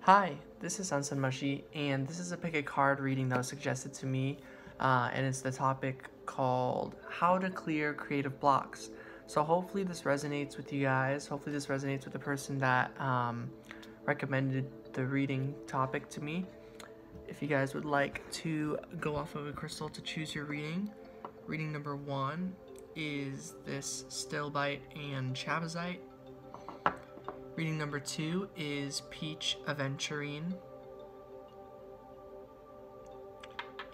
Hi, this is Sansan Mashi, and this is a pick a card reading that was suggested to me, and it's the topic called How to Clear Creative Blocks. So hopefully this resonates with you guys. Hopefully this resonates with the person that recommended the reading topic to me. If you guys would like to go off of a crystal to choose your reading, reading number 1 is this Stilbite and Chabazite. Reading number 2 is Peach Aventurine.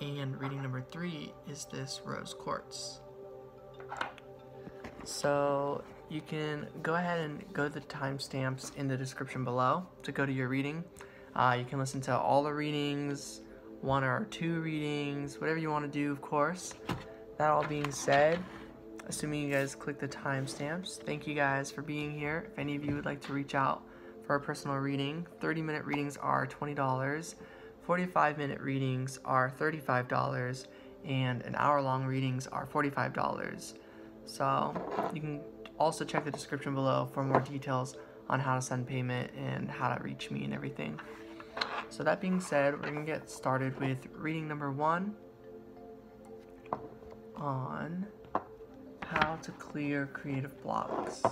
And reading number 3 is this Rose Quartz. So you can go ahead and go to the timestamps in the description below to go to your reading. You can listen to all the readings, 1 or 2 readings, whatever you want to do, of course. That all being said, assuming you guys click the timestamps, thank you guys for being here. If any of you would like to reach out for a personal reading, 30-minute readings are $20, 45-minute readings are $35, and an hour-long readings are $45. So you can also check the description below for more details on how to send payment and how to reach me and everything. So that being said, we're going to get started with reading number 1 on how to clear creative blocks.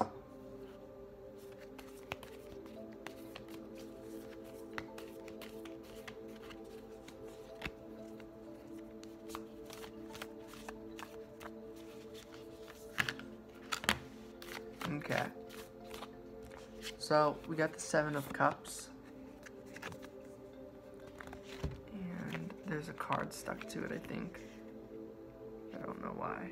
Okay. So we got the 7 of Cups. And there's a card stuck to it, I think. I don't know why.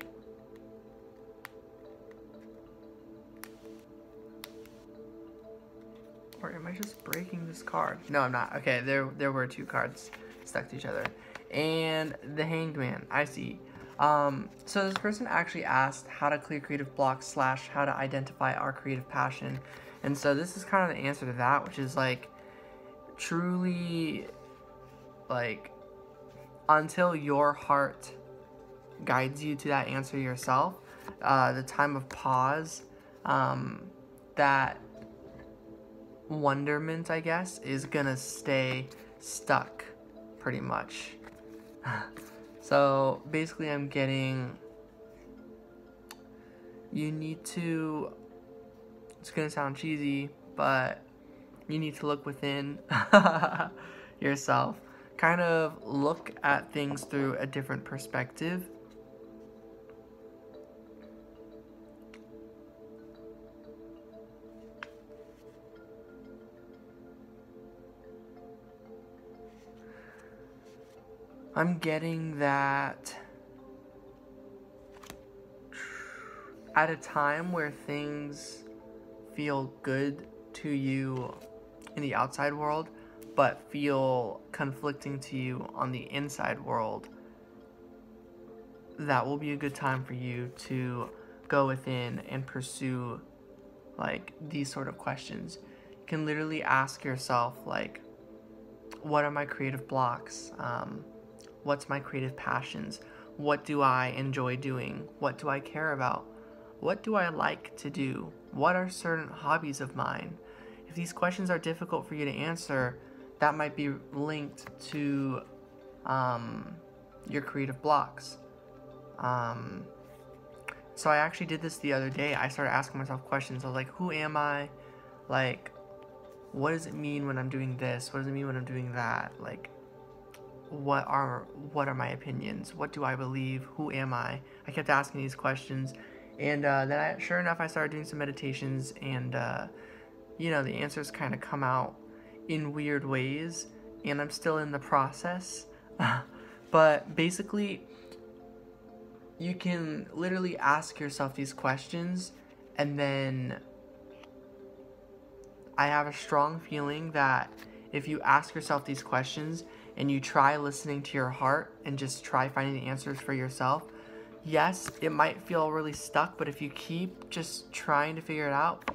Or am I just breaking this card? No, I'm not. Okay, there were 2 cards stuck to each other. And the Hanged Man, I see. So this person actually asked how to clear creative blocks / how to identify our creative passion. And so this is kind of the answer to that, which is like, truly, like, until your heart guides you to that answer yourself, the time of pause, that wonderment, I guess, is gonna stay stuck pretty much. So basically I'm getting, you need to, it's gonna sound cheesy, but you need to look within yourself, kind of look at things through a different perspective. I'm getting that at a time where things feel good to you in the outside world, but feel conflicting to you on the inside world, that will be a good time for you to go within and pursue, like, these sort of questions. You can literally ask yourself, like, what are my creative blocks? What's my creative passions? What do I enjoy doing? What do I care about? What do I like to do? What are certain hobbies of mine? If these questions are difficult for you to answer, that might be linked to your creative blocks. So I actually did this the other day. I started asking myself questions. I was like, who am I? Like, what does it mean when I'm doing this? What does it mean when I'm doing that? Like, what are my opinions? What do I believe? Who am I? I kept asking these questions, and then sure enough, I started doing some meditations, and you know, the answers kind of come out in weird ways, and I'm still in the process. But basically, you can literally ask yourself these questions, and then I have a strong feeling that if you ask yourself these questions and you try listening to your heart and just try finding the answers for yourself, yes, it might feel really stuck, but if you keep just trying to figure it out,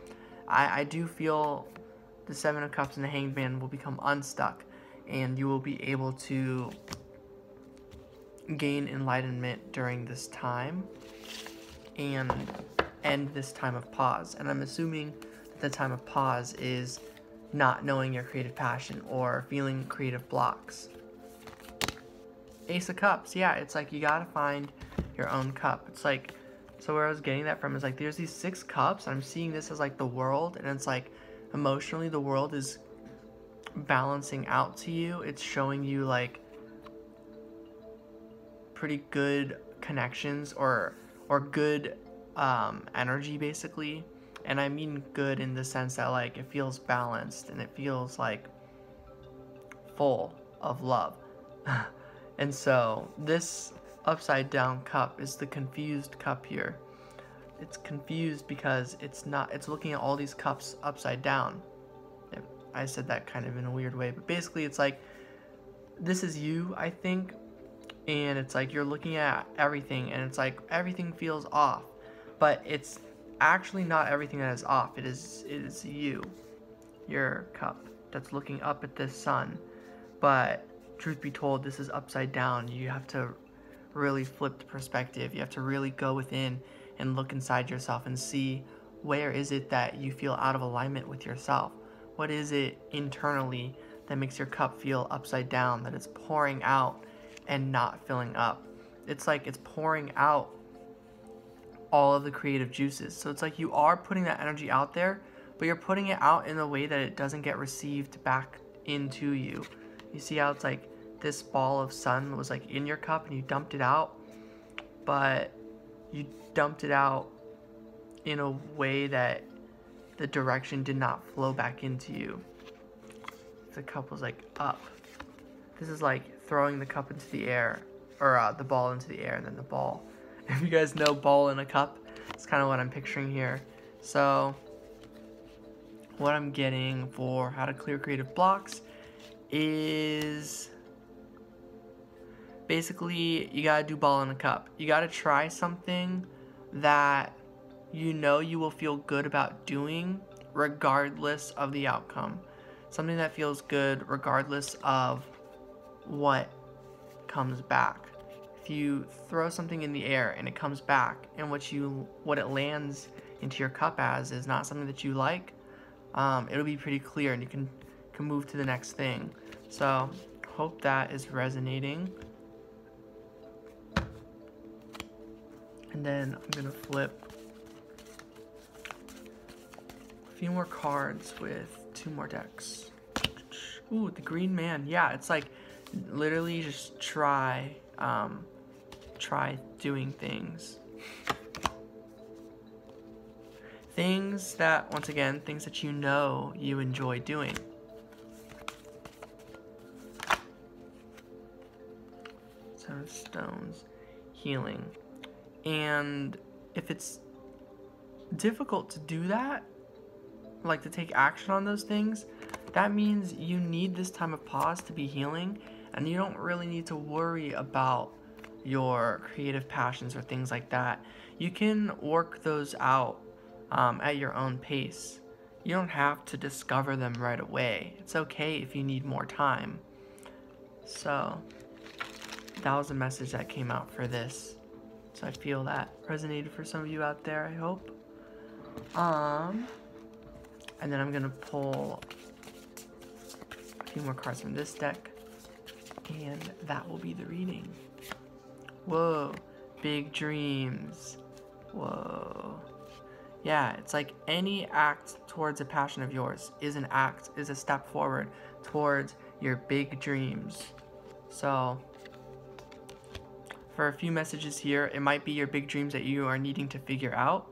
I do feel the 7 of Cups and the Hanged Man will become unstuck, and you will be able to gain enlightenment during this time and end this time of pause. And I'm assuming that the time of pause is not knowing your creative passion or feeling creative blocks. Ace of Cups, yeah, it's like you gotta find your own cup. It's like, so where I was getting that from is like there's these 6 cups, and I'm seeing this as like the world, and it's like emotionally the world is balancing out to you. It's showing you like pretty good connections or good energy basically. And I mean good in the sense that like it feels balanced and it feels like full of love. And so this upside down cup is the confused cup here. It's confused because it's looking at all these cups upside down. I said that kind of in a weird way, but basically it's like this is you, I think, and it's like you're looking at everything and it's like everything feels off, but it's actually not everything that is off. It is you, your cup that's looking up at this sun. But truth be told, this is upside down. You have to really flip the perspective. You have to really go within and look inside yourself and see where is it that you feel out of alignment with yourself. What is it internally that makes your cup feel upside down, that it's pouring out and not filling up? It's like it's pouring out all of the creative juices. So it's like you are putting that energy out there, but you're putting it out in a way that it doesn't get received back into you. You see how it's like this ball of sun was like in your cup and you dumped it out, but you dumped it out in a way that the direction did not flow back into you. The cup was like up. This is like throwing the cup into the air, or the ball into the air, and then the ball. If you guys know ball in a cup, it's kind of what I'm picturing here. So what I'm getting for how to clear creative blocks is basically you gotta do ball in a cup. You gotta try something that you know you will feel good about doing regardless of the outcome. Something that feels good regardless of what comes back. If you throw something in the air and it comes back and what it lands into your cup as is not something that you like, it'll be pretty clear and you can move to the next thing. So hope that is resonating. And then I'm gonna flip a few more cards with 2 more decks. Ooh, the Green Man. Yeah, it's like literally just try doing things. Things that, once again, things that you know you enjoy doing. Seven of Stones, healing. And if it's difficult to do that, like to take action on those things, that means you need this time of pause to be healing, and you don't really need to worry about your creative passions or things like that. You can work those out at your own pace. You don't have to discover them right away. It's okay if you need more time. So that was a message that came out for this. So I feel that resonated for some of you out there, I hope. And then I'm gonna pull a few more cards from this deck, and that will be the reading. Whoa, big dreams. Whoa. Yeah, it's like any act towards a passion of yours is a step forward towards your big dreams. So for a few messages here, it might be your big dreams that you are needing to figure out.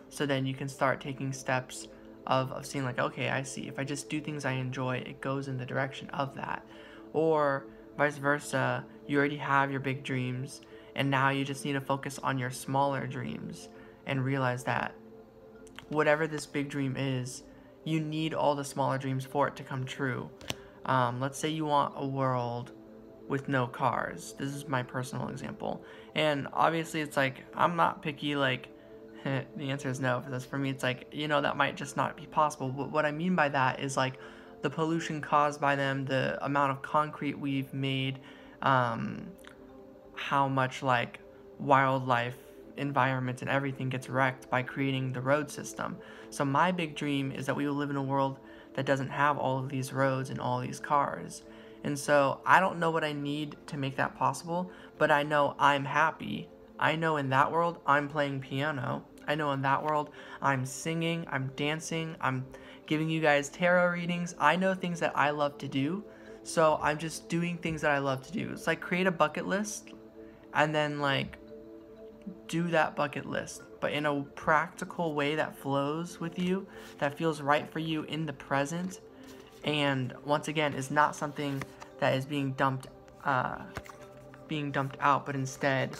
So then you can start taking steps of seeing like, okay, I see. If I just do things I enjoy, it goes in the direction of that. Or vice versa, you already have your big dreams, and now you just need to focus on your smaller dreams and realize that whatever this big dream is, you need all the smaller dreams for it to come true. Let's say you want a world with no cars. This is my personal example. And obviously it's like, I'm not picky, like, the answer is no. For me, it's like, you know, that might just not be possible. But what I mean by that is like the pollution caused by them, the amount of concrete we've made, how much like wildlife, environment, and everything gets wrecked by creating the road system. So my big dream is that we will live in a world that doesn't have all of these roads and all these cars. And so I don't know what I need to make that possible, but I know I'm happy. I know in that world I'm playing piano. I know in that world I'm singing, I'm dancing, I'm giving you guys tarot readings. I know things that I love to do, so I'm just doing things that I love to do. It's like create a bucket list and then like do that bucket list, but in a practical way that flows with you, that feels right for you in the present, and once again is not something that is being dumped out, but instead,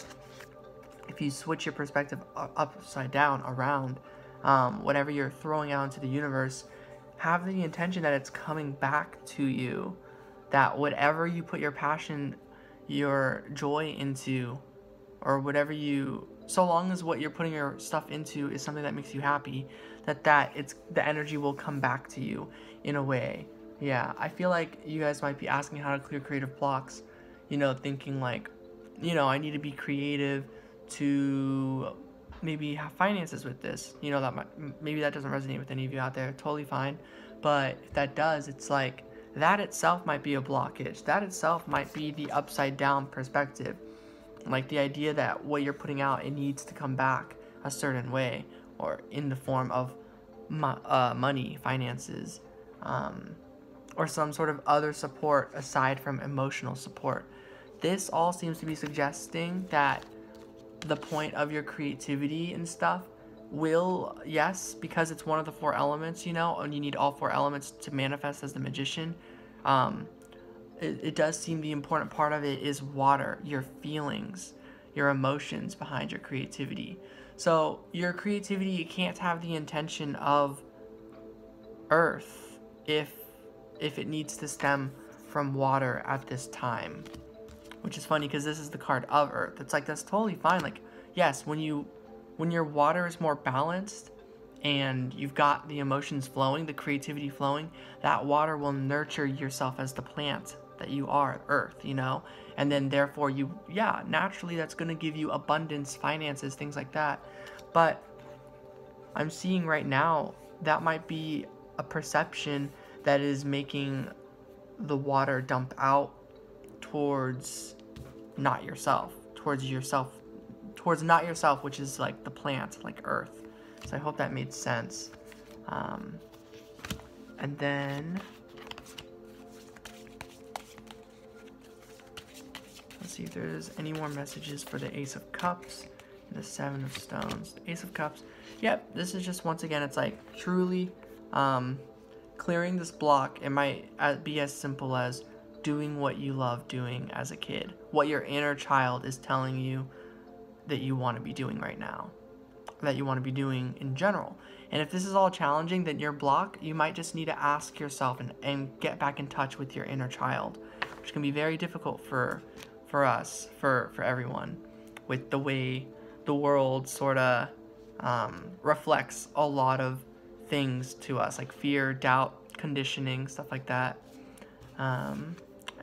if you switch your perspective upside down around, whatever you're throwing out into the universe, have the intention that it's coming back to you, that whatever you put your passion, your joy into, or whatever you, so long as what you're putting your stuff into is something that makes you happy, it's the energy will come back to you in a way. Yeah, I feel like you guys might be asking how to clear creative blocks, thinking like, I need to be creative to maybe have finances with this. Maybe that doesn't resonate with any of you out there. Totally fine. But if that does, it's like that itself might be a blockage. That itself might be the upside down perspective. Like the idea that what you're putting out, it needs to come back a certain way, or in the form of money, finances, or some sort of other support aside from emotional support. This all seems to be suggesting that the point of your creativity and stuff will, yes, because it's one of the 4 elements, and you need all 4 elements to manifest as the magician. It does seem the important part of it is water, your feelings, your emotions behind your creativity. So your creativity, you can't have the intention of earth if it needs to stem from water at this time. Which is funny because this is the card of earth. It's like, that's totally fine. Like, yes, when your water is more balanced and you've got the emotions flowing, the creativity flowing, that water will nurture yourself as the plant that you are, earth, and then therefore naturally that's going to give you abundance, finances, things like that. But I'm seeing right now that might be a perception that is making the water dump out towards not yourself, towards not yourself, which is like the plant, like earth. So I hope that made sense. And then let's see if there's any more messages for the Ace of Cups and the Seven of Stones. The Ace of Cups, yep, this is just, once again, it's like truly clearing this block. It might be as simple as doing what you love doing as a kid, what your inner child is telling you that you want to be doing right now, that you want to be doing in general. And if this is all challenging, then your block, you might just need to ask yourself and get back in touch with your inner child, which can be very difficult for us, for everyone, with the way the world sort of reflects a lot of things to us, like fear, doubt, conditioning, stuff like that.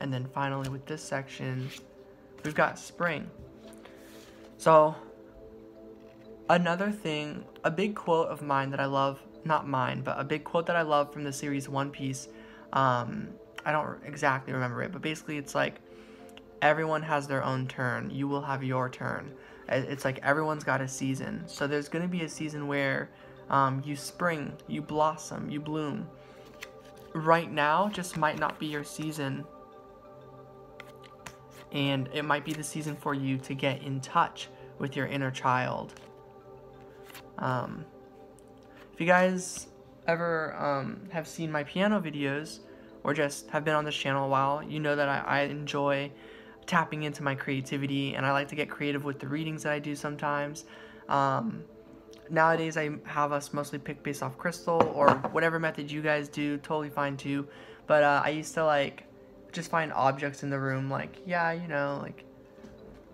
And then finally with this section, we've got spring. So another thing, a big quote of mine that I love, not mine, but a big quote that I love from the series One Piece, I don't exactly remember it, but basically it's like, everyone has their own turn. You will have your turn. It's like everyone's got a season. So there's going to be a season where you spring, you blossom, you bloom. Right now just might not be your season. And it might be the season for you to get in touch with your inner child. If you guys ever have seen my piano videos, or just have been on this channel a while, you know that I enjoy tapping into my creativity, and I like to get creative with the readings that I do sometimes. Nowadays I have us mostly pick based off crystal, or whatever method you guys do, totally fine too. But I used to like just find objects in the room, like, yeah, like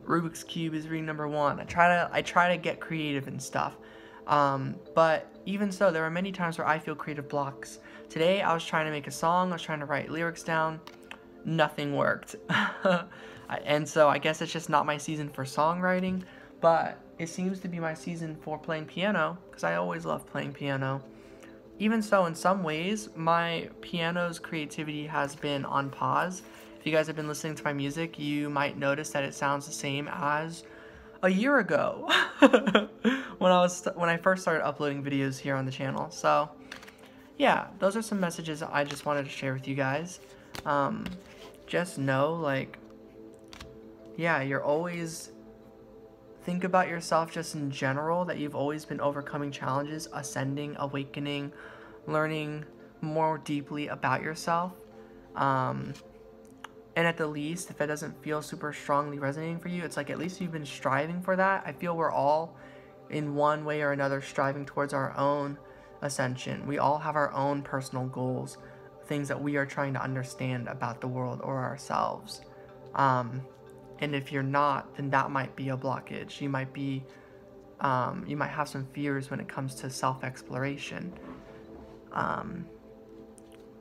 Rubik's Cube is reading number 1. I try to get creative and stuff. But even so, there are many times where I feel creative blocks. Today I was trying to make a song, I was trying to write lyrics down, nothing worked. And so I guess it's just not my season for songwriting, but it seems to be my season for playing piano, because I always love playing piano. even so, in some ways, my piano's creativity has been on pause. If you guys have been listening to my music, you might notice that it sounds the same as a year ago when I first started uploading videos here on the channel. So yeah, those are some messages I just wanted to share with you guys. Just know, like, yeah, you're always, think about yourself just in general, that you've always been overcoming challenges, ascending, awakening, learning more deeply about yourself. And at the least, if it doesn't feel super strongly resonating for you, it's like at least you've been striving for that. I feel we're all, in one way or another, striving towards our own ascension. We all have our own personal goals, things that we are trying to understand about the world or ourselves. And if you're not, then that might be a blockage. You might be, you might have some fears when it comes to self-exploration.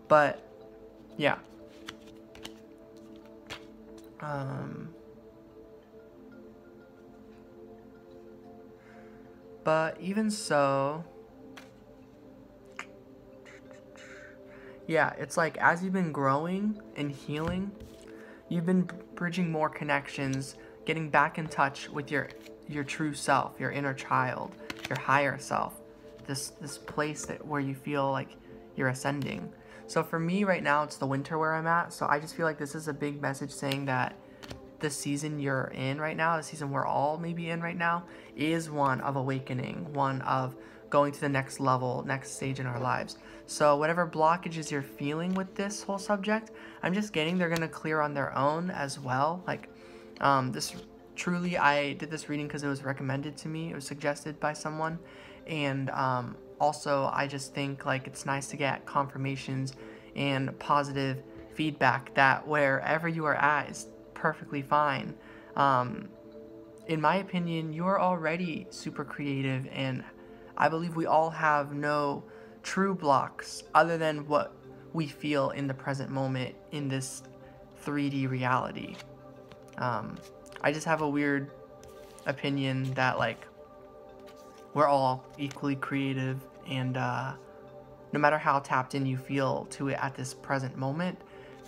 But yeah. But even so, yeah, it's like as you've been growing and healing, you've been bridging more connections, getting back in touch with your true self, your inner child, your higher self, this place where you feel like you're ascending. So for me right now, it's the winter where I'm at. So I just feel like this is a big message saying that the season you're in right now, the season we're all maybe in right now, is one of awakening, one of going to the next level, next stage in our lives. So whatever blockages you're feeling with this whole subject, I'm just getting they're gonna clear on their own as well. Like, this truly, I did this reading because it was recommended to me. It was suggested by someone, and also I just think like it's nice to get confirmations and positive feedback that wherever you are at is perfectly fine. In my opinion, you are already super creative, and I believe we all have no true blocks other than what we feel in the present moment in this 3D reality. I just have a weird opinion that like we're all equally creative, and no matter how tapped in you feel to it at this present moment,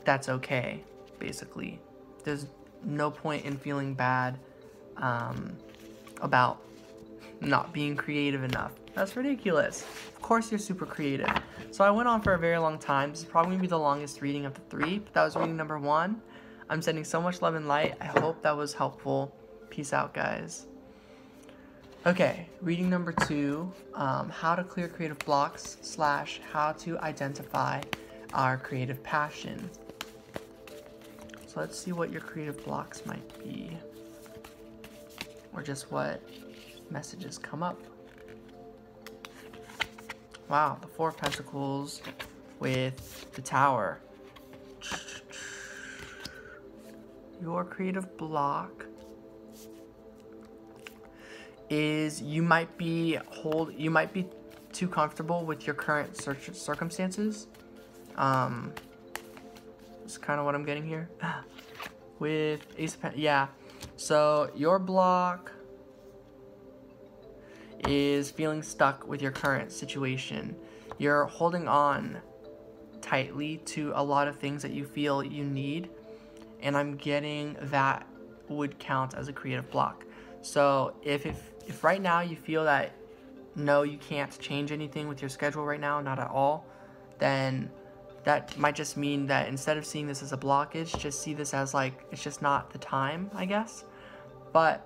that's okay, basically. There's no point in feeling bad about not being creative enough. That's ridiculous. Of course you're super creative. So I went on for a very long time. This is probably going to be the longest reading of the 3, but that was reading number 1. I'm sending so much love and light. I hope that was helpful. Peace out, guys. Okay, reading number 2, how to clear creative blocks / how to identify our creative passion. So let's see what your creative blocks might be, or just what messages come up. Wow, the 4 of Pentacles with the Tower. Your creative block is you might be too comfortable with your current circumstances. That's kind of what I'm getting here. With Ace of Pentacles, yeah. So your block is feeling stuck with your current situation. You're holding on tightly to a lot of things that you feel you need, and I'm getting that would count as a creative block. So if right now you feel that no, you can't change anything with your schedule right now, not at all, then that might just mean that instead of seeing this as a blockage, just see this as like, it's just not the time, I guess. But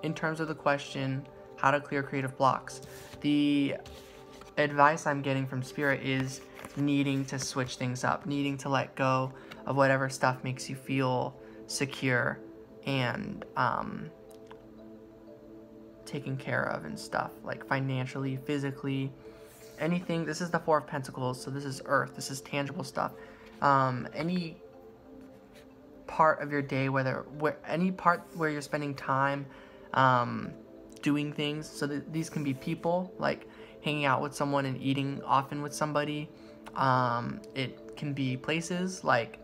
in terms of the question, how to clear creative blocks, the advice I'm getting from Spirit is needing to switch things up, needing to let go of whatever stuff makes you feel secure and taken care of and stuff, like financially, physically, anything. This is the 4 of Pentacles, so this is earth, this is tangible stuff. Any part of your day, any part where you're spending time doing things, so these can be people, like hanging out with someone and eating often with somebody. It can be places like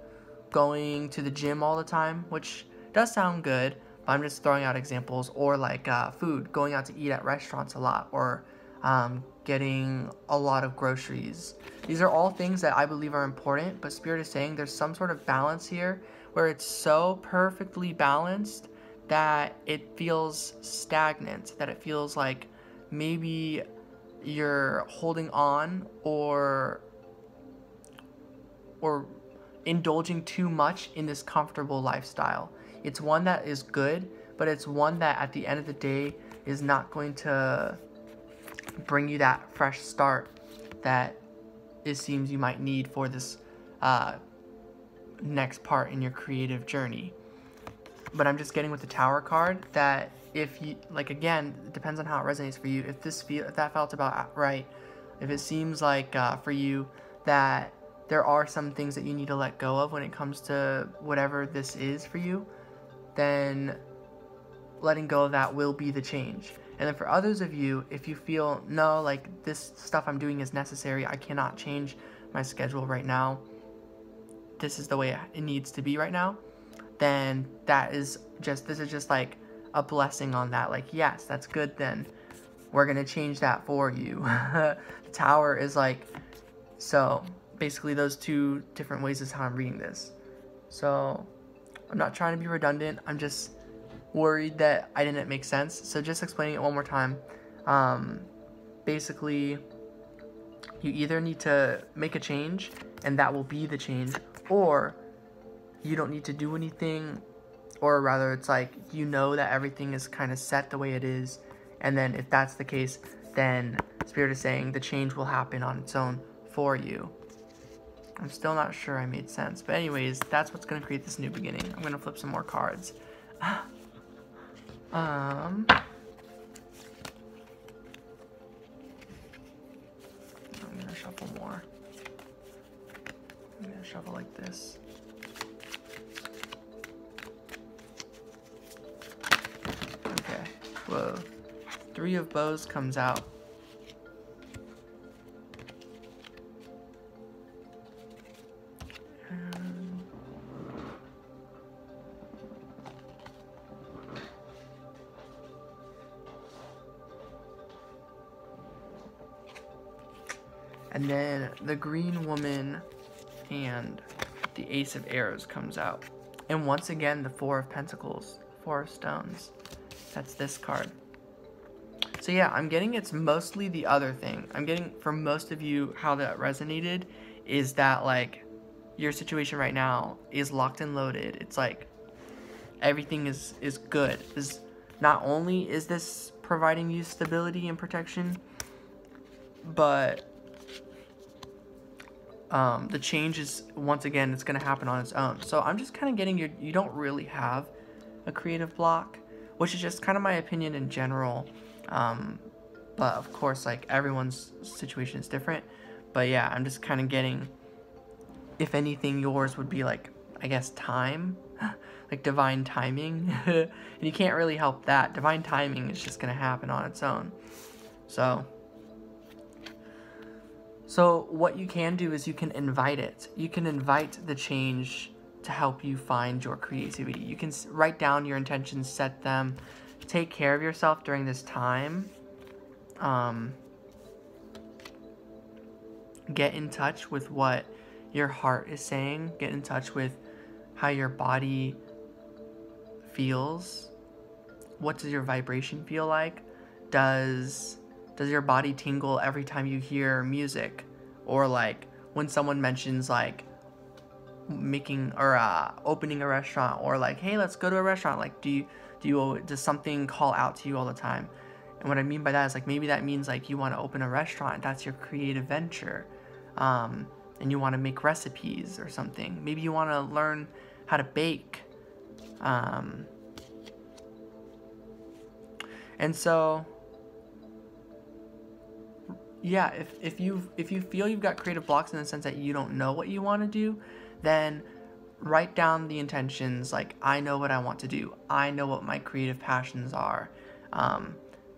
going to the gym all the time, which does sound good, but I'm just throwing out examples. Or like food, going out to eat at restaurants a lot, or getting a lot of groceries. These are all things that I believe are important, but Spirit is saying there's some sort of balance here where it's so perfectly balanced that it feels stagnant, that it feels like maybe you're holding on or indulging too much in this comfortable lifestyle. It's one that is good, but it's one that at the end of the day is not going to bring you that fresh start that it seems you might need for this next part in your creative journey. But I'm just getting with the Tower card that if you, like, again, it depends on how it resonates for you. If that felt about right, if it seems like for you that there are some things that you need to let go of when it comes to whatever this is for you, then letting go of that will be the change. And then for others of you, if you feel, no, like this stuff I'm doing is necessary, I cannot change my schedule right now, this is the way it needs to be right now, then this is just like a blessing on that. Like, yes, that's good, then we're gonna change that for you. The Tower is like, so basically those two different ways is how I'm reading this. So I'm not trying to be redundant, I'm just worried that I didn't make sense. So just explaining it one more time. Basically, you either need to make a change and that will be the change, or you don't need to do anything, or rather it's like you know that everything is kind of set the way it is, and then if that's the case, then Spirit is saying the change will happen on its own for you. I'm still not sure I made sense, but anyways, that's what's going to create this new beginning. I'm going to flip some more cards. I'm going to shuffle more. I'm going to shuffle like this. Okay, whoa. 3 of Bows comes out. And then the Green Woman and the Ace of Arrows comes out. And once again, the 4 of Pentacles, 4 of Stones. That's this card. So yeah, I'm getting it's mostly the other thing. I'm getting, for most of you, how that resonated is that, like, your situation right now is locked and loaded. It's like everything is good. Is not only is this providing you stability and protection, but the change is, once again, it's going to happen on its own. So I'm just kind of getting you don't really have a creative block, which is just kind of my opinion in general. But of course, like, everyone's situation is different. But yeah, I'm just kind of getting, if anything, yours would be like, I guess, time, like divine timing. And you can't really help that. Divine timing is just going to happen on its own. So what you can do is you can invite it. You can invite the change to help you find your creativity. You can write down your intentions, set them, take care of yourself during this time. Get in touch with what your heart is saying. Get in touch with how your body feels. What does your vibration feel like? Does your body tingle every time you hear music? Or like when someone mentions like making or opening a restaurant, or like, hey, let's go to a restaurant, like does something call out to you all the time? And what I mean by that is, like, maybe that means like you want to open a restaurant, that's your creative venture, and you want to make recipes or something. Maybe you want to learn how to bake, and so yeah, if you feel you've got creative blocks in the sense that you don't know what you want to do, then write down the intentions, like, I know what I want to do, I know what my creative passions are,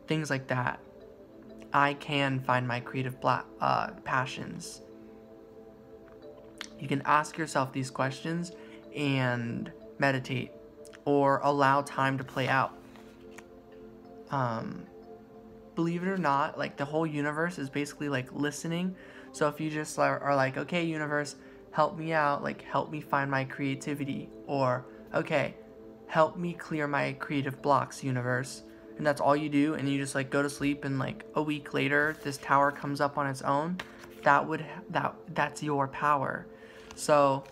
things like that. I can find my creative passions. You can ask yourself these questions and meditate, or allow time to play out. believe it or not, like the whole universe is basically like listening. So if you just are like, okay, universe, help me out, like help me find my creativity, or okay, help me clear my creative blocks, universe, and that's all you do, and you just like go to sleep, and like a week later this tower comes up on its own, that's your power. So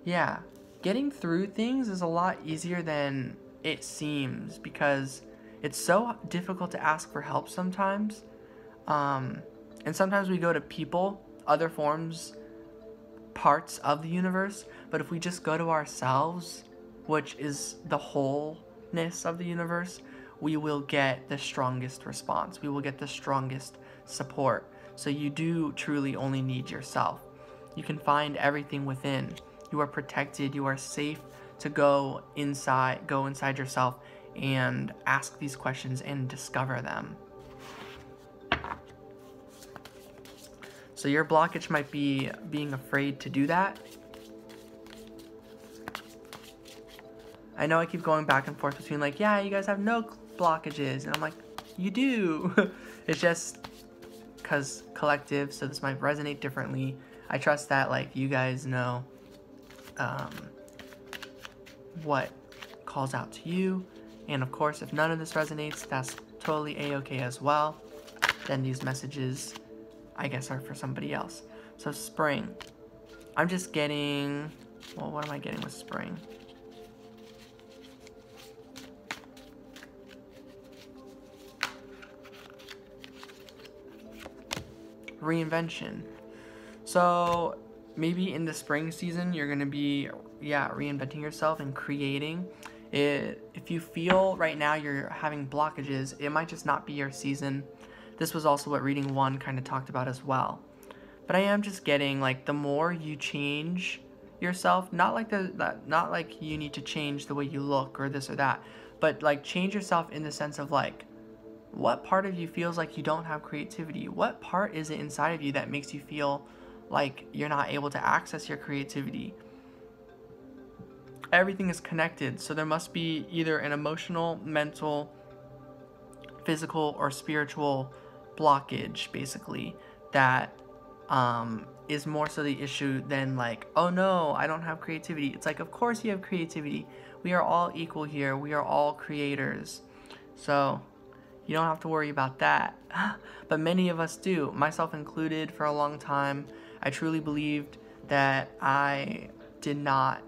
yeah, getting through things is a lot easier than it seems, because it's so difficult to ask for help sometimes. And sometimes we go to people, other forms, parts of the universe, but if we just go to ourselves, which is the wholeness of the universe, we will get the strongest response. We will get the strongest support. So you do truly only need yourself. You can find everything within. You are protected. You are safe to go inside yourself and ask these questions and discover them. So your blockage might be being afraid to do that. I know I keep going back and forth between like, yeah, you guys have no blockages, and I'm like, you do. It's just because collective, so this might resonate differently. I trust that like you guys know what calls out to you, and of course if none of this resonates, that's totally a-okay as well. Then these messages, I guess, are for somebody else. So spring, I'm just getting, well, what am I getting with spring? Reinvention. So maybe in the spring season you're gonna be reinventing yourself and creating it. If you feel right now you're having blockages, it might just not be your season. This was also what reading 1 kind of talked about as well. But I am just getting like the more you change yourself, not like you need to change the way you look or this or that, but like change yourself in the sense of like, what part of you feels like you don't have creativity? What part is it inside of you that makes you feel like you're not able to access your creativity? Everything is connected, so there must be either an emotional, mental, physical, or spiritual blockage, basically, that is more so the issue than like, oh no, I don't have creativity. It's like, of course you have creativity. We are all equal here. We are all creators. So you don't have to worry about that. But many of us do, myself included. For a long time, I truly believed that I did not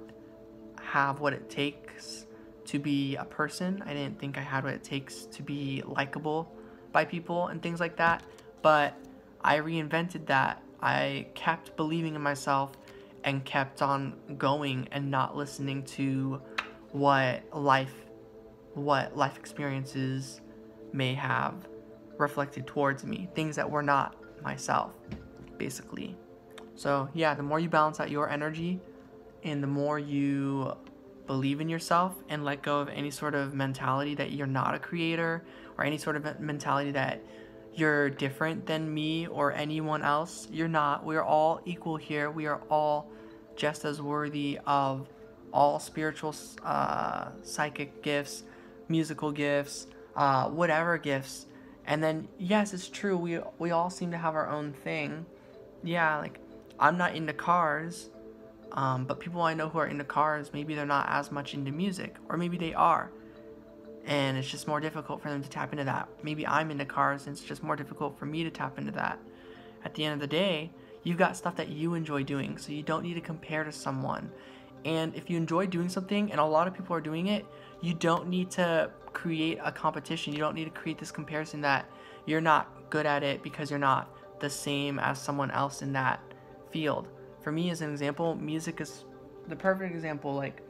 have what it takes to be a person. I didn't think I had what it takes to be likable by people and things like that. But I reinvented that. I kept believing in myself and kept on going and not listening to what life experiences may have reflected towards me, things that were not myself, basically. So yeah, the more you balance out your energy and the more you believe in yourself and let go of any sort of mentality that you're not a creator, or any sort of mentality that you're different than me or anyone else. You're not. We're all equal here. We are all just as worthy of all spiritual, psychic gifts, musical gifts, whatever gifts. And then yes, it's true, we all seem to have our own thing. Yeah, like I'm not into cars, but people I know who are into cars, maybe they're not as much into music, or maybe they are, and it's just more difficult for them to tap into that. Maybe I'm into cars and it's just more difficult for me to tap into that. At the end of the day, you've got stuff that you enjoy doing, so you don't need to compare to someone. And if you enjoy doing something and a lot of people are doing it, you don't need to create a competition. You don't need to create this comparison that you're not good at it because you're not the same as someone else in that field. For me, as an example, music is the perfect example. Like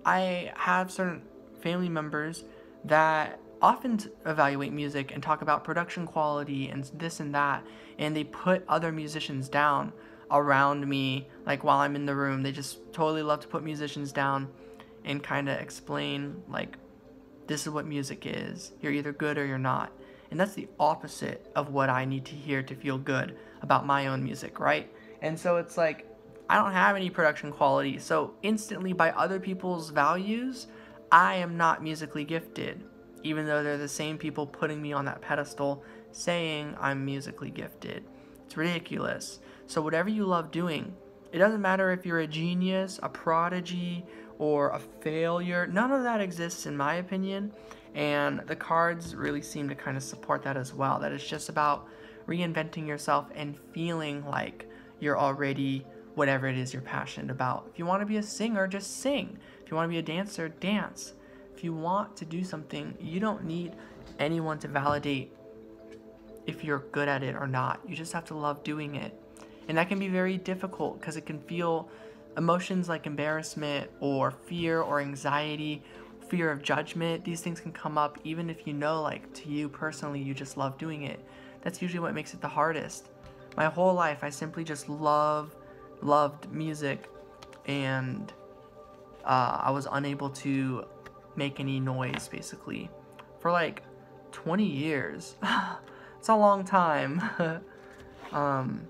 I have certain family members that often evaluate music and talk about production quality and this and that, and they put other musicians down around me. Like while I'm in the room, they just totally love to put musicians down and kind of explain like, this is what music is. You're either good or you're not. And that's the opposite of what I need to hear to feel good about my own music, right? And so it's like, I don't have any production quality, so instantly by other people's values, I am not musically gifted. even though they're the same people putting me on that pedestal saying I'm musically gifted. It's ridiculous. So whatever you love doing, it doesn't matter if you're a genius, a prodigy, or a failure. None of that exists in my opinion, and the cards really seem to kind of support that as well, that it's just about reinventing yourself and feeling like you're already whatever it is you're passionate about. If you want to be a singer, just sing. If you want to be a dancer, dance. If you want to do something, you don't need anyone to validate if you're good at it or not. You just have to love doing it. And that can be very difficult because it can feel emotions like embarrassment or fear or anxiety, fear of judgment. These things can come up even if you know, like, to you personally, you just love doing it. That's usually what makes it the hardest. My whole life, I simply just loved music, and I was unable to make any noise, basically, for like 20 years. It's a long time. And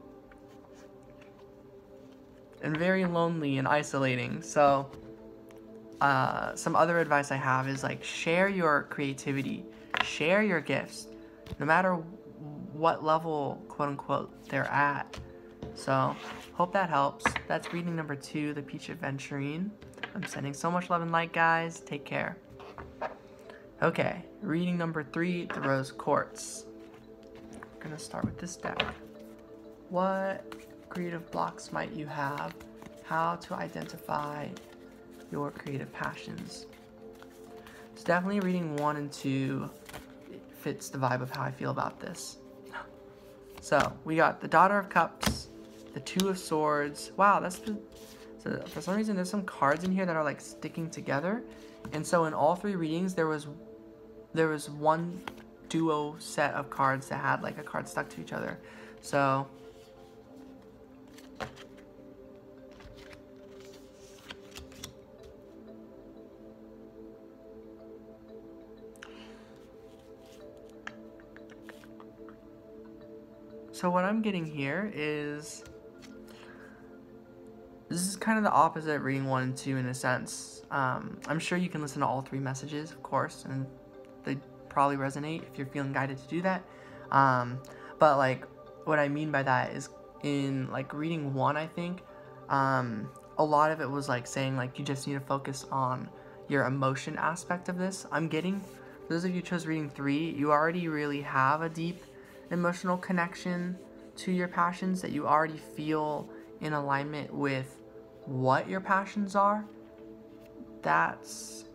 very lonely and isolating. So some other advice I have is, like, share your creativity, share your gifts, no matter what level, quote unquote, they're at. So hope that helps. That's reading number 2, The Peach Adventurine. I'm sending so much love and light, guys. Take care. Okay, reading number 3, The Rose Quartz. We're gonna start with this deck. What creative blocks might you have? How to identify your creative passions. It's definitely reading 1 and 2. It fits the vibe of how I feel about this. So we got the Daughter of Cups, the Two of Swords. Wow, so for some reason there's some cards in here that are like sticking together, and so in all 3 readings there was one duo set of cards that had like a card stuck to each other. So what I'm getting here is, this is kind of the opposite of reading 1 and 2 in a sense. I'm sure you can listen to all 3 messages, of course, and they probably resonate if you're feeling guided to do that. But like, what I mean by that is, in like reading 1, I think, a lot of it was like saying like you just need to focus on your emotion aspect of this. I'm getting, for those of you who chose reading 3, you already really have a deep emotional connection to your passions, that you already feel in alignment with what your passions are. That's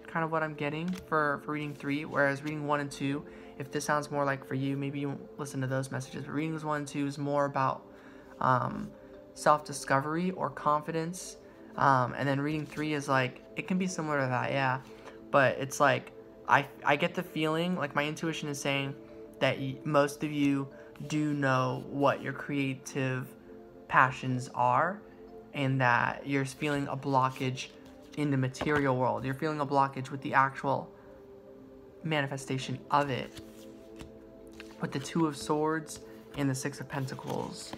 kind of what I'm getting for reading 3, whereas reading 1 and 2, if this sounds more like for you, maybe you won't listen to those messages, but readings 1 and 2 is more about self-discovery or confidence, and then reading 3 is like, it can be similar to that, yeah, but it's like, I get the feeling, like my intuition is saying that most of you do know what your creative passions are, and that you're feeling a blockage in the material world. You're feeling a blockage with the actual manifestation of it, with the Two of Swords and the Six of Pentacles.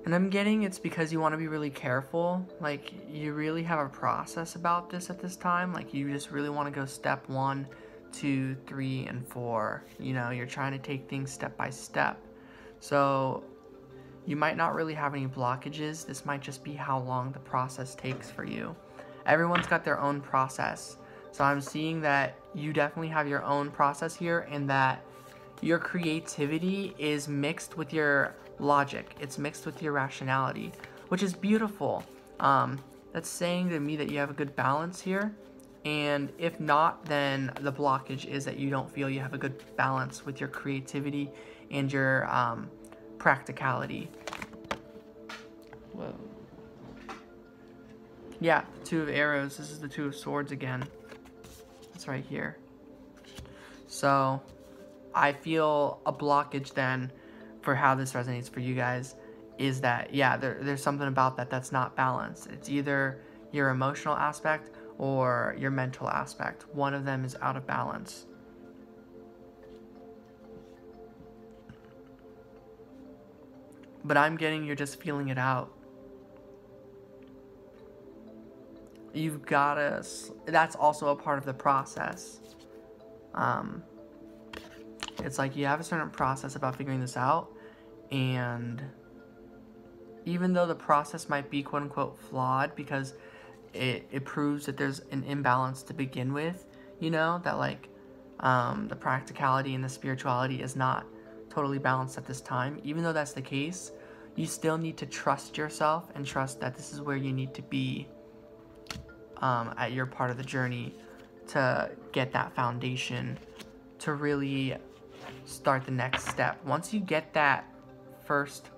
And I'm getting it's because you want to be really careful. Like, you really have a process about this at this time. Like, you just really want to go step 1, 2, 3, and 4. You know, you're trying to take things step by step. So you might not really have any blockages. This might just be how long the process takes for you. Everyone's got their own process. So I'm seeing that you definitely have your own process here, and that your creativity is mixed with your logic. It's mixed with your rationality, which is beautiful. That's saying to me that you have a good balance here. And if not, then the blockage is that you don't feel you have a good balance with your creativity and your practicality. Whoa. Yeah, Two of Arrows. This is the Two of Swords again. It's right here. So I feel a blockage then for how this resonates for you guys is that, yeah, there's something about that that's not balanced. It's either your emotional aspect or your mental aspect. One of them is out of balance. But I'm getting you're just feeling it out. You've gotta, that's also a part of the process. It's like you have a certain process about figuring this out, and even though the process might be quote unquote flawed because it proves that there's an imbalance to begin with, you know, that like the practicality and the spirituality is not totally balanced at this time. Even though that's the case, you still need to trust yourself and trust that this is where you need to be at your part of the journey to get that foundation to really start the next step. Once you get that first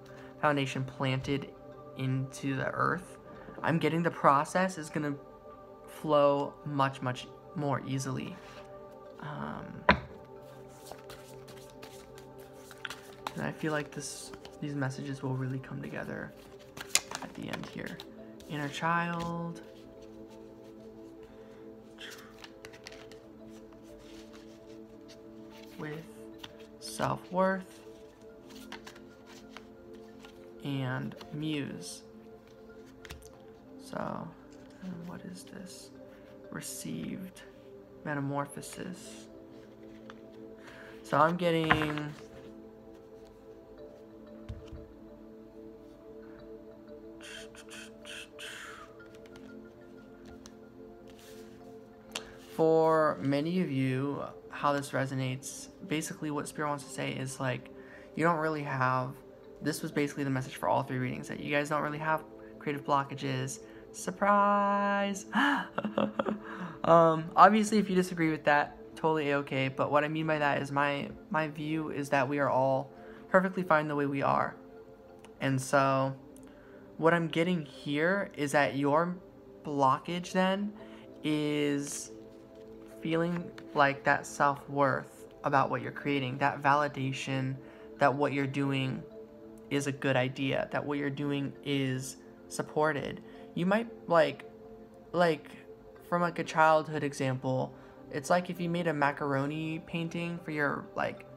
foundation planted into the earth, I'm getting the process is gonna flow much more easily. And I feel like these messages will really come together at the end here. Inner child. With self-worth. And muse. So, what is this? Received metamorphosis. So I'm getting for many of you, how this resonates, basically what Spirit wants to say is like, you don't really have, this was basically the message for all three readings, that you guys don't really have creative blockages. Surprise! Obviously, if you disagree with that, totally okay, but what I mean by that is my view is that we are all perfectly fine the way we are. And so, what I'm getting here is that your blockage then is feeling like that self-worth about what you're creating, that validation that what you're doing is a good idea, that what you're doing is supported. You might like from like a childhood example, it's like if you made a macaroni painting for your like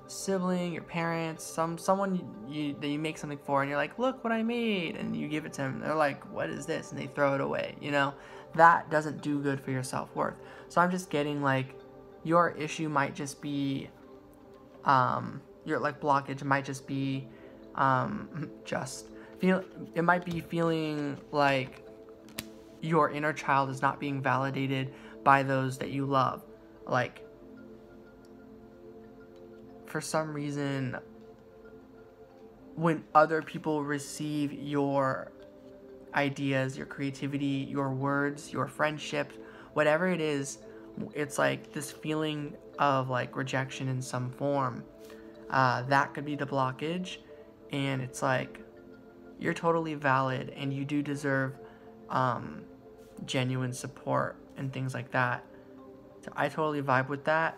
sibling, your parents, someone that you make something for, and you're like, look what I made, and you give it to them, they're like, what is this? And they throw it away, you know. That doesn't do good for your self-worth. So I'm just getting like your issue might just be your like blockage might just be it might be feeling like your inner child is not being validated by those that you love. Like, for some reason, when other people receive your ideas, your creativity, your words, your friendships, whatever it is, it's like this feeling of like rejection in some form. That could be the blockage, and it's like you're totally valid and you do deserve genuine support and things like that. So I totally vibe with that.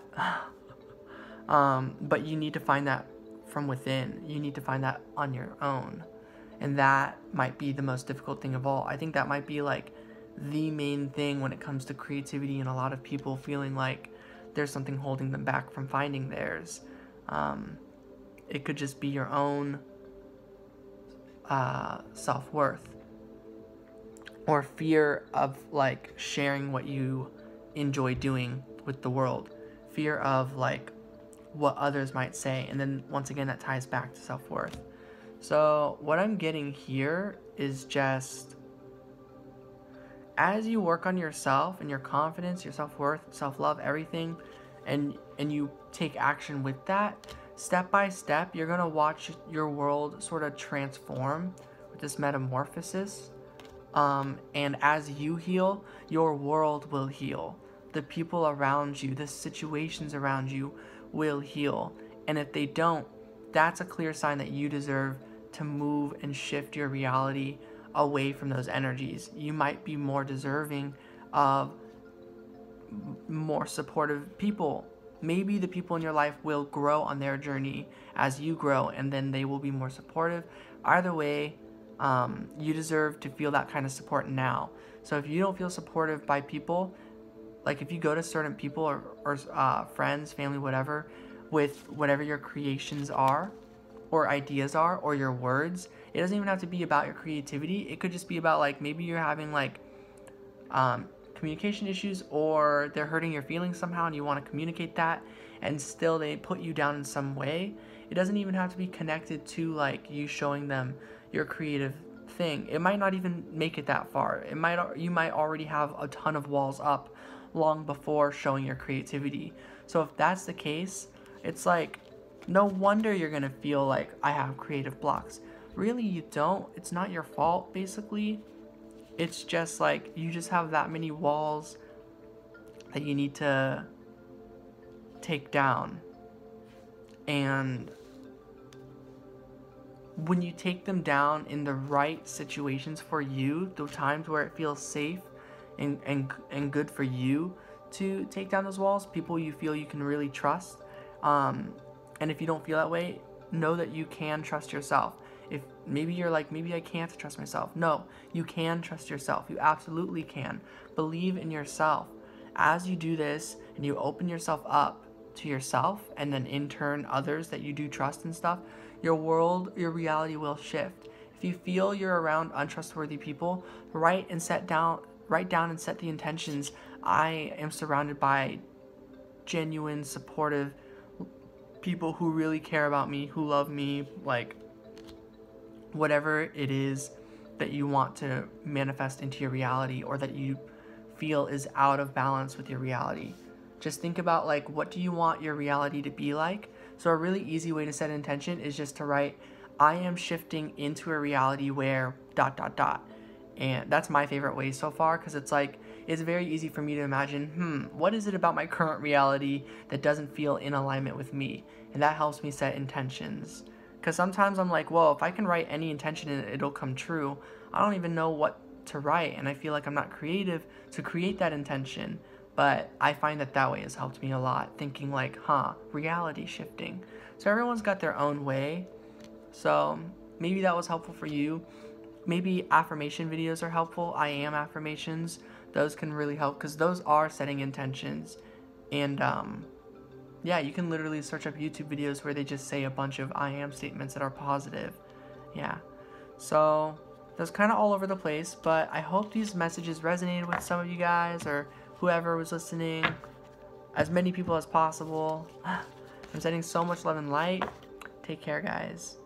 But you need to find that from within. You need to find that on your own. And that might be the most difficult thing of all. I think that might be like the main thing when it comes to creativity, and a lot of people feeling like there's something holding them back from finding theirs. It could just be your own self-worth, or fear of like sharing what you enjoy doing with the world, fear of like what others might say, and then once again that ties back to self-worth. So what I'm getting here is just, as you work on yourself and your confidence, your self-worth, self-love, everything, and you take action with that, step by step, you're gonna watch your world sort of transform with this metamorphosis. And as you heal, your world will heal. The people around you, the situations around you will heal. And if they don't, that's a clear sign that you deserve to move and shift your reality away from those energies. You might be more deserving of more supportive people. Maybe the people in your life will grow on their journey as you grow, and then they will be more supportive. Either way, You deserve to feel that kind of support now. So if you don't feel supported by people, like if you go to certain people or friends, family, whatever, with whatever your creations are or ideas are or your words, it doesn't even have to be about your creativity. It could just be about like maybe you're having like communication issues, or they're hurting your feelings somehow and you want to communicate that, and still they put you down in some way. It doesn't even have to be connected to like you showing them your creative thing. It might not even make it that far. You might already have a ton of walls up long before showing your creativity. So if that's the case, it's like no wonder you're gonna feel like I have creative blocks. Really, you don't. It's not your fault, basically. It's just like you just have that many walls that you need to take down. And when you take them down in the right situations for you, the times where it feels safe and good for you to take down those walls, people you feel you can really trust. And if you don't feel that way, know that you can trust yourself. If maybe you're like, maybe I can't trust myself. No, you can trust yourself. You absolutely can. Believe in yourself. As you do this and you open yourself up to yourself, and then in turn others that you do trust and stuff, your world, your reality will shift. If you feel you're around untrustworthy people, write down and set the intentions. I am surrounded by genuine, supportive people who really care about me, who love me, like whatever it is that you want to manifest into your reality, or that you feel is out of balance with your reality. Just think about like, what do you want your reality to be like? So a really easy way to set intention is just to write, I am shifting into a reality where ... And that's my favorite way so far, because it's like, it's very easy for me to imagine, what is it about my current reality that doesn't feel in alignment with me? And that helps me set intentions. Because sometimes I'm like, well, if I can write any intention and it'll come true, I don't even know what to write, and I feel like I'm not creative to create that intention. But I find that way has helped me a lot, thinking like, reality shifting. So everyone's got their own way. So maybe that was helpful for you. Maybe affirmation videos are helpful. I am affirmations. Those can really help, because those are setting intentions. And yeah, you can literally search up YouTube videos where they just say a bunch of I am statements that are positive. Yeah. So that's kind of all over the place, but I hope these messages resonated with some of you guys, or whoever was listening, as many people as possible. I'm sending so much love and light. Take care, guys.